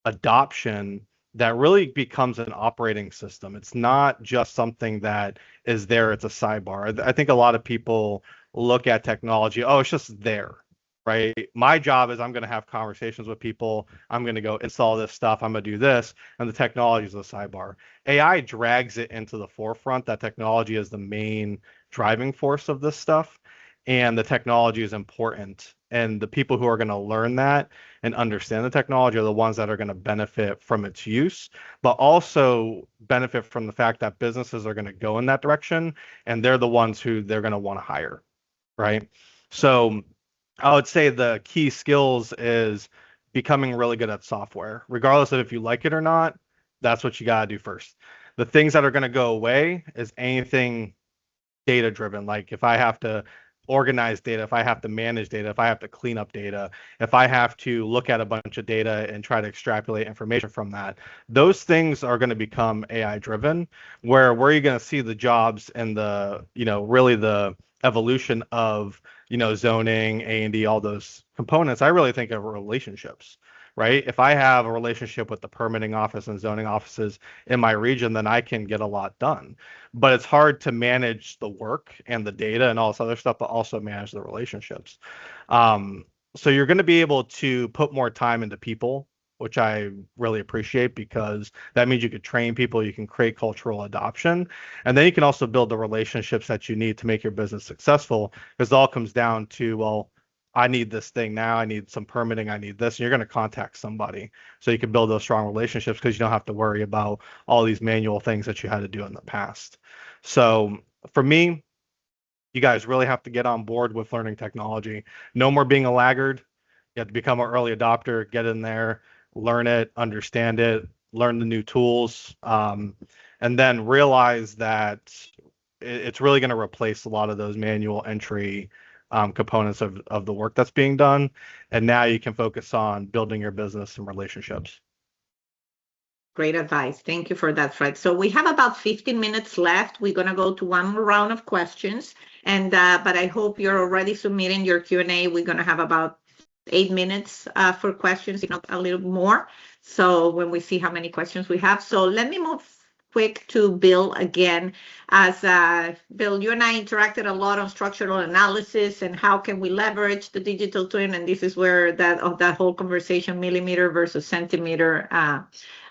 adoption that really becomes an operating system. It's not just something that is there, it's a sidebar. I think a lot of people look at technology, oh, it's just there, right? My job is I'm going to have conversations with people. I'm going to go install this stuff. I'm going to do this. And the technology is a sidebar. AI drags it into the forefront. That technology is the main driving force of this stuff. And the technology is important. And the people who are going to learn that and understand the technology are the ones that are going to benefit from its use, but also benefit from the fact that businesses are going to go in that direction, and they're the ones who they're going to want to hire, right? So I would say the key skills is becoming really good at software, regardless of if you like it or not. That's what you got to do first. The things that are going to go away is anything data driven. Like if I have to organize data, if I have to manage data, if I have to clean up data, if I have to look at a bunch of data and try to extrapolate information from that, those things are going to become AI driven. Where are you going to see the jobs and the, really the evolution of, zoning, A&D, all those components? I really think of relationships, right? If I have a relationship with the permitting office and zoning offices in my region, then I can get a lot done. But it's hard to manage the work and the data and all this other stuff, but also manage the relationships. So you're going to be able to put more time into people, which I really appreciate, because that means you could train people, you can create cultural adoption, and then you can also build the relationships that you need to make your business successful, because it all comes down to, well, I need this thing now, I need some permitting, I need this, and you're going to contact somebody. So you can build those strong relationships because you don't have to worry about all these manual things that you had to do in the past. So for me, you guys really have to get on board with learning technology. No more being a laggard. You have to become an early adopter, get in there, learn it, understand it, learn the new tools, and then realize that it's really going to replace a lot of those manual entry components of the work that's being done. And now you can focus on building your business and relationships. Great advice. Thank you for that, Fred. So we have about 15 minutes left. We're going to go to one more round of questions. And but I hope you're already submitting your Q&A. We're going to have about 8 minutes for questions, if not a little more. So when we see how many questions we have. So let me move quick to Bill again. As Bill, you and I interacted a lot on structural analysis and how can we leverage the digital twin, and this is where that whole conversation, millimeter versus centimeter,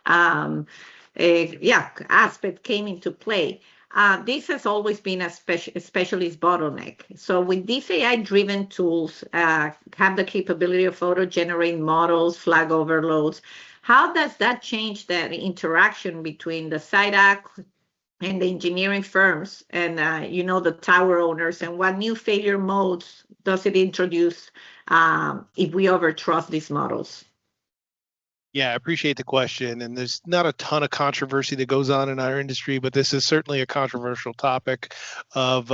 aspect came into play. This has always been a specialist bottleneck. So with these AI-driven tools, have the capability of auto-generate models, flag overloads. How does that change the interaction between the site act and the engineering firms and the tower owners, and what new failure modes does it introduce if we overtrust these models? Yeah, I appreciate the question. And there's not a ton of controversy that goes on in our industry, but this is certainly a controversial topic of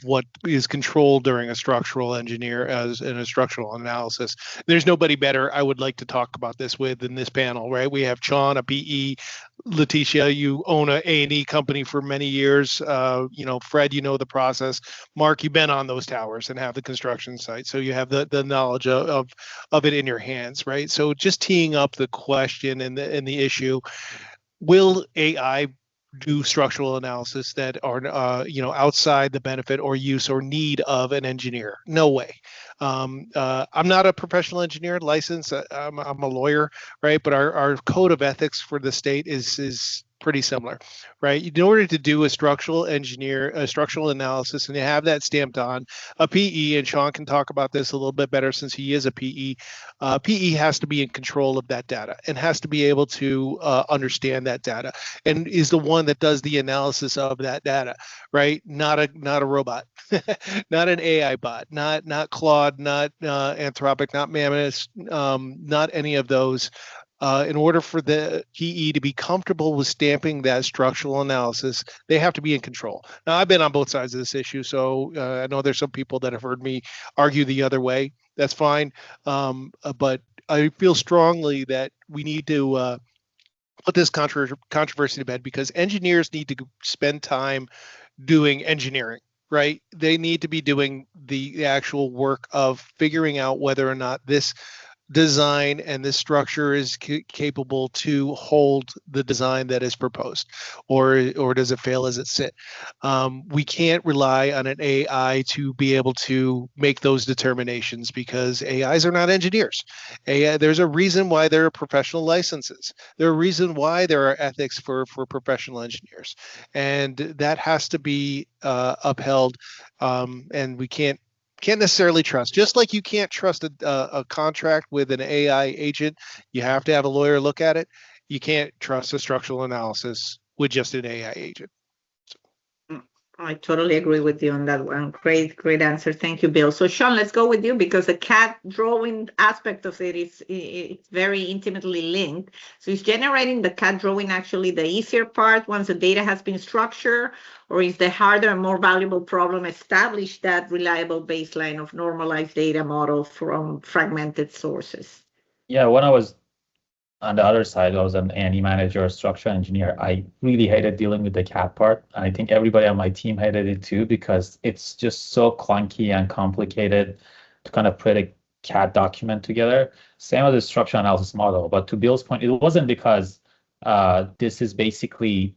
what is controlled during a structural engineer as in a structural analysis. There's nobody better I would like to talk about this with in this panel, right? We have Sean, a PE. Leticia, you own a A&E company for many years. Fred, you know the process. Mark, you've been on those towers and have the construction site, so you have the knowledge of it in your hands, right? So just teeing up the question and the issue: will AI do structural analysis that are outside the benefit or use or need of an engineer? No way. I'm not a professional engineer licensed. I'm a lawyer, right? But our code of ethics for the state is pretty similar, right? In order to do a structural analysis, and you have that stamped on a PE, and Sean can talk about this a little bit better since he is a PE. PE has to be in control of that data and has to be able to understand that data, and is the one that does the analysis of that data, right? Not a robot, not an AI bot, not Claude, not Anthropic, not Mammoth, not any of those. In order for the PE to be comfortable with stamping that structural analysis, they have to be in control. Now, I've been on both sides of this issue, so I know there's some people that have heard me argue the other way. That's fine. But I feel strongly that we need to put this controversy to bed, because engineers need to spend time doing engineering. Right? They need to be doing the actual work of figuring out whether or not this design and this structure is capable to hold the design that is proposed, or does it fail as it sit? We can't rely on an AI to be able to make those determinations, because AIs are not engineers. There's a reason why there are professional licenses. There's a reason why there are ethics for professional engineers, and that has to be upheld. And we can't necessarily trust. Just like you can't trust a contract with an AI agent, you have to have a lawyer look at it. You can't trust a structural analysis with just an AI agent. I totally agree with you on that one. Great answer. Thank you, Bill. So Sean, let's go with you, because the CAD drawing aspect of it is it's very intimately linked. So is generating the CAD drawing actually the easier part once the data has been structured, or is the harder and more valuable problem establish that reliable baseline of normalized data model from fragmented sources? Yeah, when I was on the other side, I was an A&E manager, structural engineer. I really hated dealing with the CAD part. And I think everybody on my team hated it too, because it's just so clunky and complicated to kind of put a CAD document together. Same with the structural analysis model. But to Bill's point, it wasn't because this is basically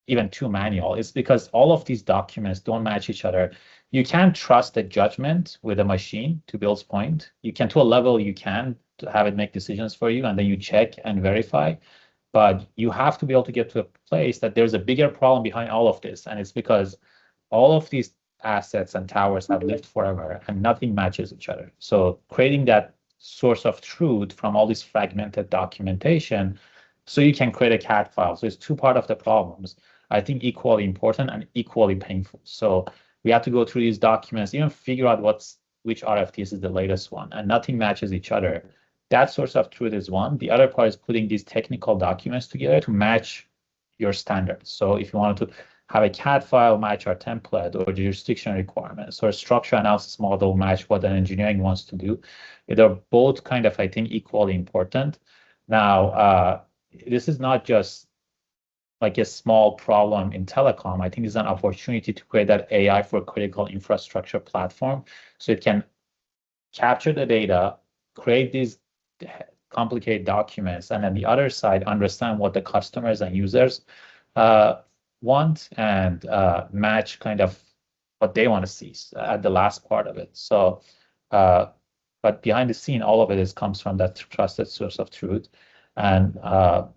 even too manual. It's because all of these documents don't match each other. You can't trust the judgment with a machine, to Bill's point. You can, to a level, you can to have it make decisions for you, and then you check and verify. But you have to be able to get to a place that there's a bigger problem behind all of this. And it's because all of these assets and towers have lived forever and nothing matches each other. So creating that source of truth from all this fragmented documentation, so you can create a CAD file. So it's two parts of the problems, I think, equally important and equally painful. So we have to go through these documents, even figure out which RFTs is the latest one, and nothing matches each other. That source of truth is one. The other part is putting these technical documents together to match your standards. So if you wanted to have a CAD file match our template or jurisdiction requirements, or a structural analysis model match what an engineering wants to do, they're both kind of, I think, equally important. Now, this is not just like a small problem in telecom. I think it's an opportunity to create that AI for critical infrastructure platform, so it can capture the data, create these complicated documents, and on the other side, understand what the customers and users want and match kind of what they want to see at the last part of it. So, but behind the scene, all of it comes from that trusted source of truth. And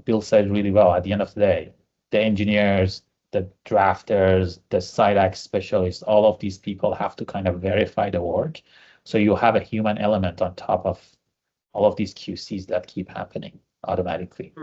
Bill said really well, at the end of the day, the engineers, the drafters, the site X specialists, all of these people have to kind of verify the work. So you have a human element on top of all of these QCs that keep happening automatically.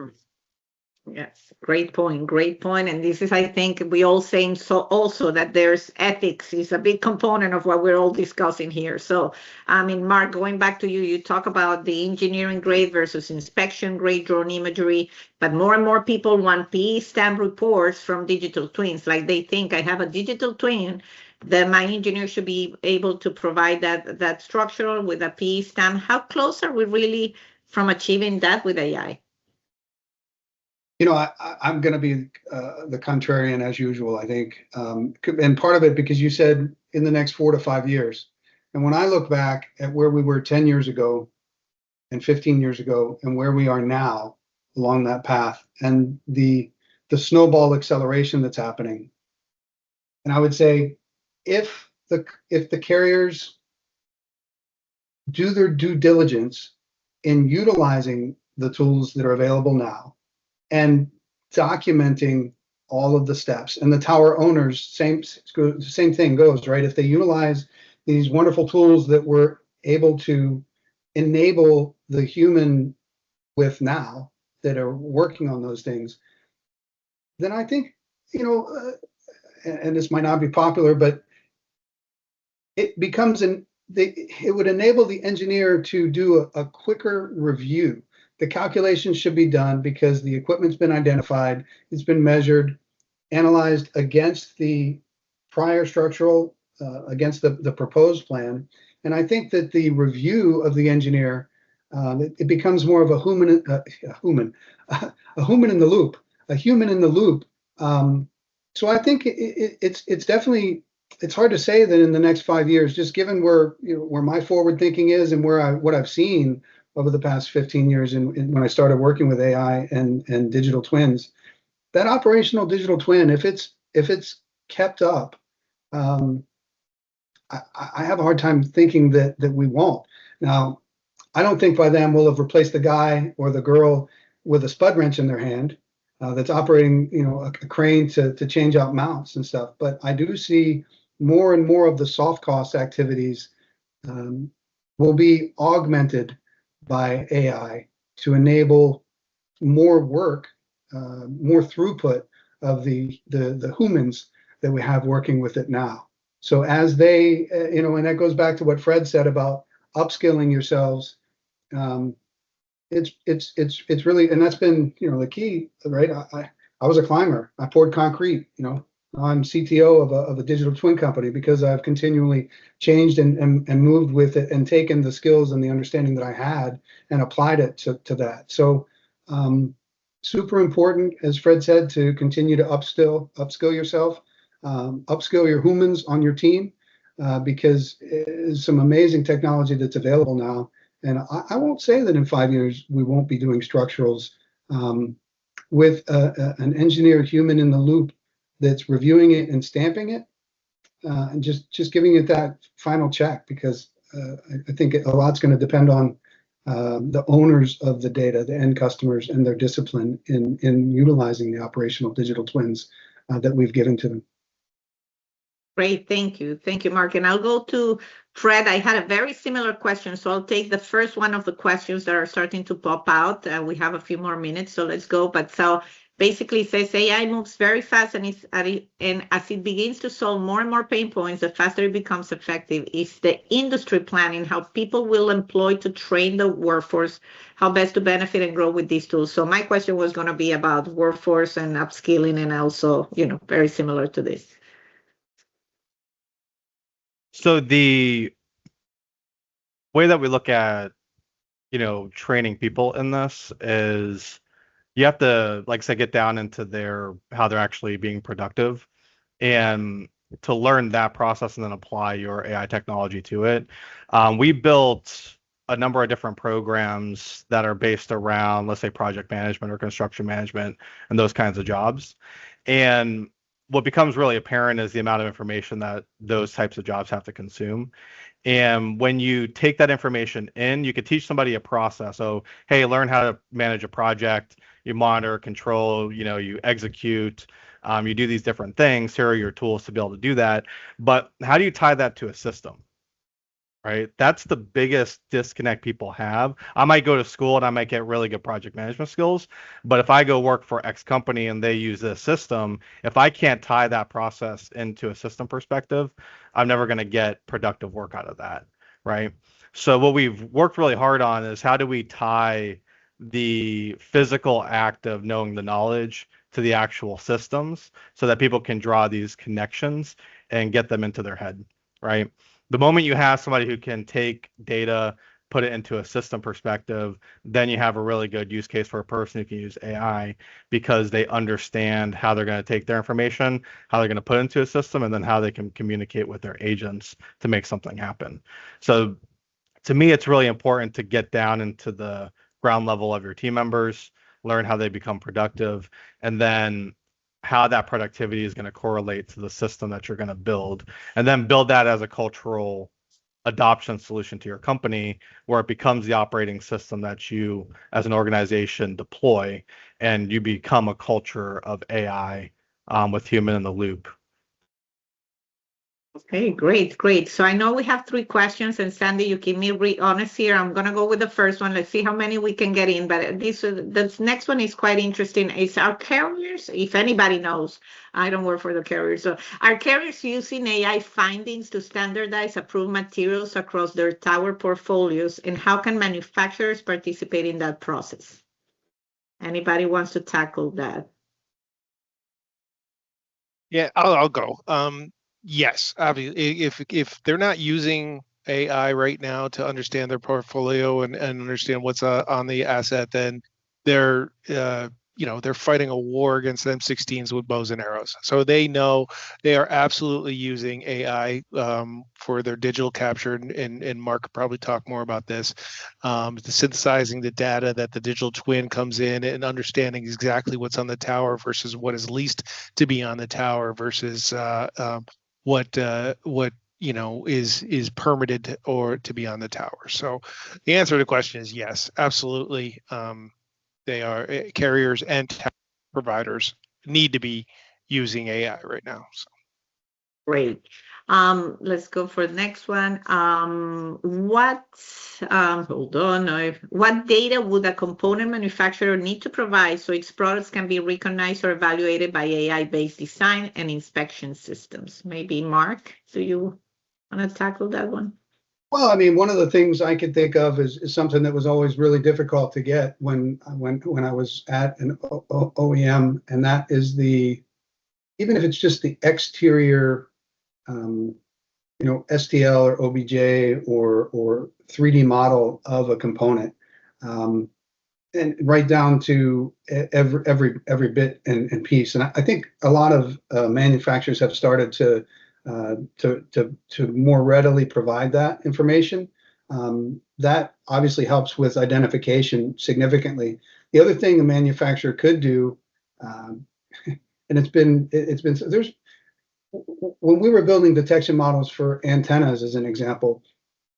Yes, great point, great point. And this is, I think, we all saying so also that there's ethics is a big component of what we're all discussing here. So, I mean, Mark, going back to you, you talk about the engineering grade versus inspection grade drone imagery, but more and more people want PE stamp reports from digital twins. Like they think I have a digital twin, that my engineer should be able to provide that structural with a PE stamp. How close are we really from achieving that with AI? You know, I'm going to be the contrarian as usual, I think. And part of it because you said in the next 4 to 5 years. And when I look back at where we were 10 years ago and 15 years ago and where we are now along that path and the snowball acceleration that's happening. And I would say if the carriers do their due diligence in utilizing the tools that are available now, and documenting all of the steps. And the tower owners, same thing goes, right? If they utilize these wonderful tools that we're able to enable the human with now that are working on those things, then I think, you know, and this might not be popular, but it becomes it would enable the engineer to do a quicker review. The calculation should be done because the equipment's been identified, it's been measured, analyzed against the prior structural, against the proposed plan. And I think that the review of the engineer, it becomes more of a human in the loop, a human in the loop. So I think it's definitely, it's hard to say that in the next 5 years, just given where, you know, where my forward thinking is and what I've seen over the past 15 years and when I started working with AI and digital twins, that operational digital twin, if it's kept up, I have a hard time thinking that we won't. Now, I don't think by then we'll have replaced the guy or the girl with a spud wrench in their hand that's operating, you know, a crane to change out mounts and stuff. But I do see more and more of the soft cost activities will be augmented by AI to enable more work, more throughput of the humans that we have working with it now. So as they, you know, and that goes back to what Fred said about upskilling yourselves. It's really, and that's been, you know, the key, right? I was a climber. I poured concrete, you know. I'm CTO of a digital twin company because I've continually changed and moved with it and taken the skills and the understanding that I had and applied it to that. So super important, as Fred said, to continue to upskill yourself, upskill your humans on your team because it's some amazing technology that's available now. And I won't say that in 5 years we won't be doing structurals with an engineer human in the loop that's reviewing it and stamping it and just giving it that final check because I think a lot's going to depend on the owners of the data, the end customers, and their discipline in utilizing the operational digital twins that we've given to them. Great, thank you, Mark. And I'll go to Fred. I had a very similar question, so I'll take the first one of the questions that are starting to pop out. We have a few more minutes, so let's go. But so basically says AI moves very fast and as it begins to solve more and more pain points, the faster it becomes effective. Is the industry planning how people will employ to train the workforce, how best to benefit and grow with these tools? So my question was going to be about workforce and upskilling and also, you know, very similar to this. So the way that we look at, you know, training people in this is you have to, like I said, get down into how they're actually being productive and to learn that process and then apply your AI technology to it. We built a number of different programs that are based around, let's say, project management or construction management and those kinds of jobs. And what becomes really apparent is the amount of information that those types of jobs have to consume. And when you take that information in, you could teach somebody a process. So, hey, learn how to manage a project. You monitor, control, you execute, you do these different things. Here are your tools to be able to do that. But how do you tie that to a system? Right? That's the biggest disconnect people have. I might go to school and I might get really good project management skills, but if I go work for X company and they use this system, if I can't tie that process into a system perspective, I'm never going to get productive work out of that, right? So what we've worked really hard on is how do we tie the physical act of knowing the knowledge to the actual systems so that people can draw these connections and get them into their head, right? The moment you have somebody who can take data, put it into a system perspective, then you have a really good use case for a person who can use AI because they understand how they're going to take their information, how they're going to put it into a system, and then how they can communicate with their agents to make something happen. So to me, it's really important to get down into the ground level of your team members, learn how they become productive, and then how that productivity is going to correlate to the system that you're going to build, and then build that as a cultural adoption solution to your company where it becomes the operating system that you as an organization deploy, and you become a culture of AI with human in the loop. Okay, great. So I know we have 3 questions, and Sandy, you keep me honest here. I'm gonna go with the first one. Let's see how many we can get in. But this next one is quite interesting. Is our carriers, if anybody knows, I don't work for the carriers, so are carriers using AI findings to standardize approved materials across their tower portfolios, and how can manufacturers participate in that process? Anybody wants to tackle that? Yeah, I'll go. Yes, obviously, if they're not using AI right now to understand their portfolio and understand what's on the asset, then they're they're fighting a war against M16s with bows and arrows. So they know they are absolutely using AI for their digital capture, and Mark could probably talk more about this, synthesizing the data that the digital twin comes in and understanding exactly what's on the tower versus what is leased to be on the tower versus what is permitted or to be on the tower. So the answer to the question is yes, absolutely. They are carriers and providers need to be using AI right now. So. Great. Let's go for the next one. What data would a component manufacturer need to provide so its products can be recognized or evaluated by AI-based design and inspection systems? Maybe Mark, do you want to tackle that one? Well, I mean, one of the things I could think of is something that was always really difficult to get when I was at an OEM, and that is even if it's just the exterior, STL or OBJ or 3D model of a component, and right down to every bit and piece. And I think a lot of manufacturers have started to more readily provide that information. That obviously helps with identification significantly. The other thing a manufacturer could do, and there's when we were building detection models for antennas, as an example,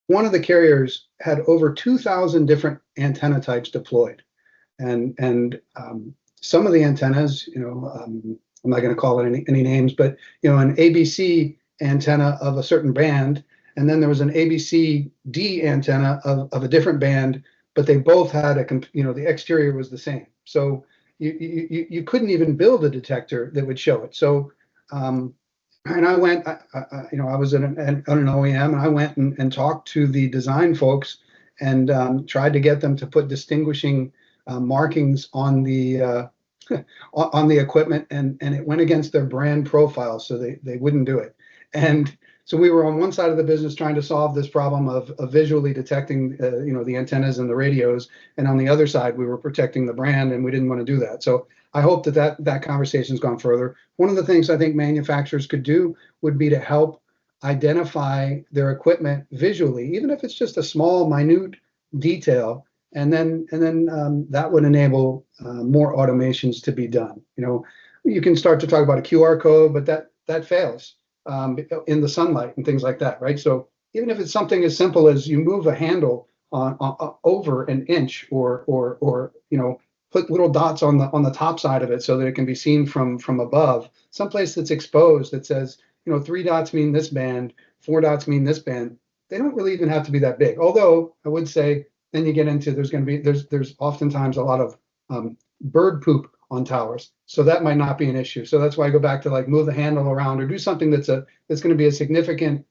one of the carriers had over 2,000 different antenna types deployed, and some of the antennas, I'm not going to call it any names, but an ABC antenna of a certain band, and then there was an ABCD antenna of a different band, but they both had the exterior was the same. So you couldn't even build a detector that would show it. So and I went, I was at an OEM, and I went and talked to the design folks and tried to get them to put distinguishing markings on the on the equipment, and it went against their brand profile, so they wouldn't do it. And so we were on one side of the business trying to solve this problem of visually detecting the antennas and the radios, and on the other side we were protecting the brand, and we didn't want to do that. So I hope that conversation's gone further. One of the things I think manufacturers could do would be to help identify their equipment visually, even if it's just a small, minute detail, and then that would enable more automations to be done. You can start to talk about a QR code, but that fails in the sunlight and things like that, right? So even if it's something as simple as you move a handle on over an inch, or put little dots on the top side of it so that it can be seen from above, someplace that's exposed that says, 3 dots mean this band, 4 dots mean this band. They don't really even have to be that big. Although I would say then you get into there's oftentimes a lot of bird poop on towers, so that might not be an issue. So that's why I go back to like move the handle around or do something that's going to be a significant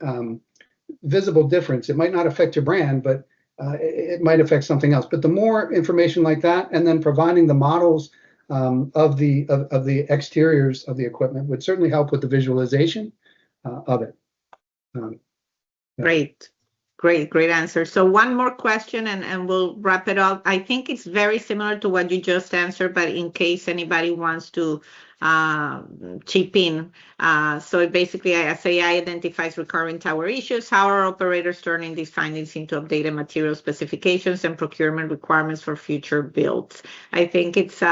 visible difference. It might not affect your brand, but it might affect something else. But the more information like that, and then providing the models of the exteriors of the equipment would certainly help with the visualization of it. Great answer. So one more question and we'll wrap it up. I think it's very similar to what you just answered, but in case anybody wants to chip in. So basically, as AI identifies recurring tower issues, how are operators turning these findings into updated material specifications and procurement requirements for future builds? I think it's,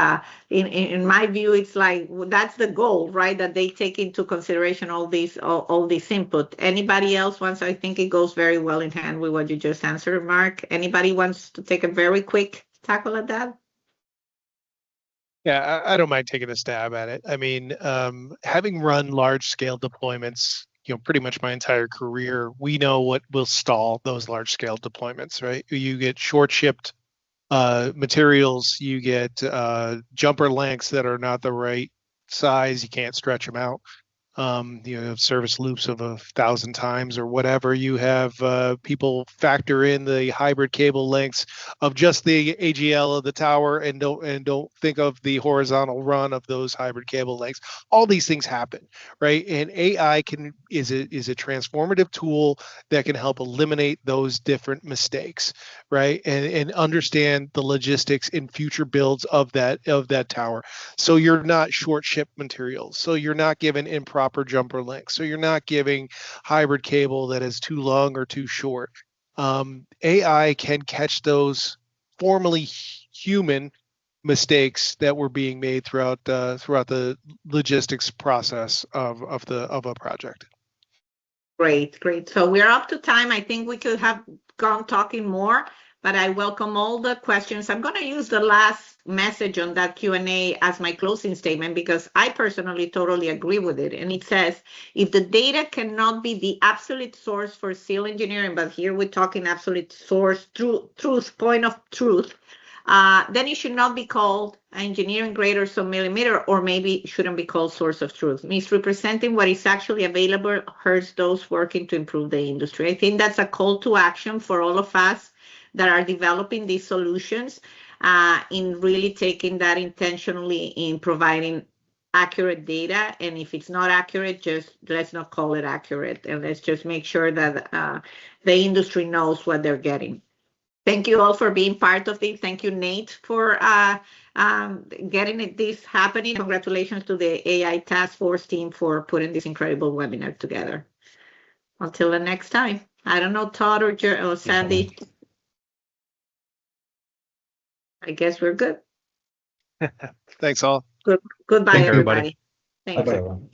in my view, it's like, that's the goal, right? That they take into consideration all this input. Anybody else wants, I think it goes very well in hand with what you just answered, Mark. Anybody wants to take a very quick tackle at that? Yeah, I don't mind taking a stab at it. I mean, having run large-scale deployments, pretty much my entire career, we know what will stall those large-scale deployments, right? You get short-shipped materials, you get jumper lengths that are not the right size, you can't stretch them out. You have service loops of 1,000 times or whatever. You have people factor in the hybrid cable lengths of just the AGL of the tower and don't think of the horizontal run of those hybrid cable lengths. All these things happen, right? And AI is a transformative tool that can help eliminate those different mistakes, right? And understand the logistics in future builds of that tower. So you're not short ship materials. So you're not given improper jumper lengths. So you're not giving hybrid cable that is too long or too short. AI can catch those formerly human mistakes that were being made throughout the logistics process of a project. Great. So we're up to time. I think we could have gone talking more, but I welcome all the questions. I'm going to use the last message on that Q&A as my closing statement because I personally totally agree with it. And it says, if the data cannot be the absolute source for civil engineering, but here we're talking absolute source, truth, point of truth, then it should not be called engineering grade or some millimeter, or maybe shouldn't be called source of truth. Misrepresenting what is actually available hurts those working to improve the industry. I think that's a call to action for all of us that are developing these solutions, in really taking that intentionally in providing accurate data. And if it's not accurate, just let's not call it accurate, and let's just make sure that the industry knows what they're getting. Thank you all for being part of this. Thank you, Nate, for getting this happening. Congratulations to the AI Task Force team for putting this incredible webinar together. Until the next time. I don't know, Todd or Sandy. I guess we're good. Thanks all. Goodbye, Thank you, everybody. everybody. Thank you. Everyone.